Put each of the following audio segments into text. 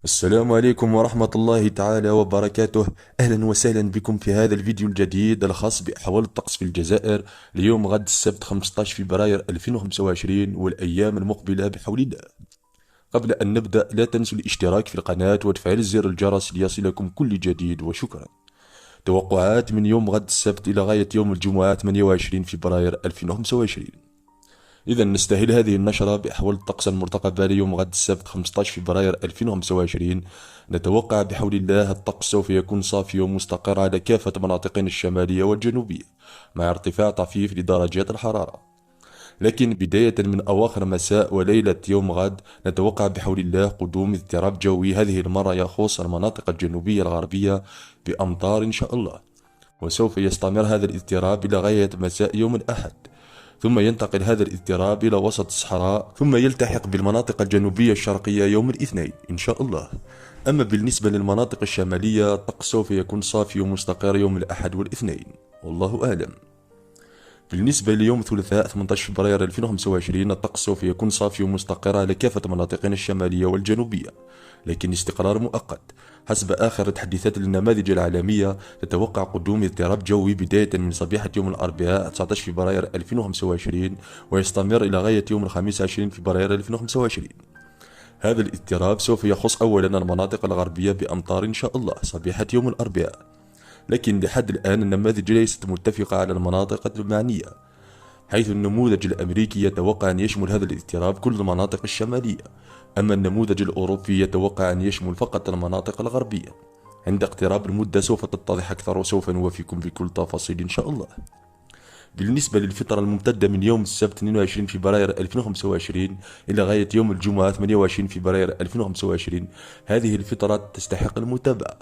السلام عليكم ورحمة الله تعالى وبركاته. أهلا وسهلا بكم في هذا الفيديو الجديد الخاص بأحوال الطقس في الجزائر. اليوم غد السبت 15 فبراير 2025 والأيام المقبلة بحول الله. قبل أن نبدأ لا تنسوا الاشتراك في القناة وتفعيل زر الجرس ليصلكم كل جديد، وشكرا. توقعات من يوم غد السبت إلى غاية يوم الجمعة 28 فبراير 2025. إذا نستهل هذه النشرة بأحوال الطقس المرتقبة ليوم غد السبت 15 فبراير 2025. نتوقع بحول الله الطقس سوف يكون صافي ومستقر على كافة مناطقنا الشمالية والجنوبية، مع ارتفاع طفيف لدرجات الحرارة. لكن بداية من أواخر مساء وليلة يوم غد نتوقع بحول الله قدوم اضطراب جوي، هذه المرة يخص المناطق الجنوبية الغربية بأمطار إن شاء الله. وسوف يستمر هذا الاضطراب إلى غاية مساء يوم الأحد، ثم ينتقل هذا الاضطراب إلى وسط الصحراء، ثم يلتحق بالمناطق الجنوبية الشرقية يوم الاثنين إن شاء الله. أما بالنسبة للمناطق الشمالية الطقس سوف يكون صافي ومستقر يوم الأحد والاثنين، والله أعلم. بالنسبة ليوم الثلاثاء 18 فبراير 2025 الطقس سوف يكون صافي ومستقر على كافة مناطقنا الشمالية والجنوبية، لكن استقرار مؤقت. حسب آخر تحديثات النماذج العالمية تتوقع قدوم اضطراب جوي بداية من صبيحة يوم الأربعاء 19 فبراير 2025 ويستمر إلى غاية يوم الخميس 20 فبراير 2025. هذا الاضطراب سوف يخص أولا المناطق الغربية بأمطار إن شاء الله صبيحة يوم الأربعاء، لكن لحد الآن النماذج ليست متفقة على المناطق المعنية، حيث النموذج الأمريكي يتوقع أن يشمل هذا الاضطراب كل المناطق الشمالية، أما النموذج الأوروبي يتوقع أن يشمل فقط المناطق الغربية. عند اقتراب المدة سوف تتضح أكثر وسوف نوافيكم بكل التفاصيل إن شاء الله. بالنسبة للفترة الممتدة من يوم السبت 22 فبراير 2025 إلى غاية يوم الجمعة 28 فبراير 2025، هذه الفترة تستحق المتابعة.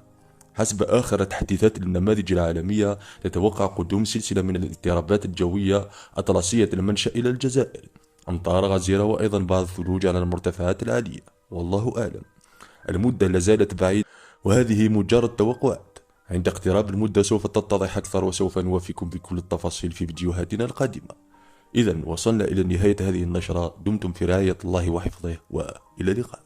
حسب آخر تحديثات النماذج العالمية تتوقع قدوم سلسلة من الاضطرابات الجوية أطلسية المنشأ إلى الجزائر، أمطار غزيرة وأيضا بعض الثلوج على المرتفعات العالية، والله أعلم. المدة لازالت بعيدة وهذه مجرد توقعات. عند اقتراب المدة سوف تتضح أكثر وسوف نوافيكم بكل التفاصيل في فيديوهاتنا القادمة. إذا وصلنا إلى نهاية هذه النشرة، دمتم في رعاية الله وحفظه، وإلى اللقاء.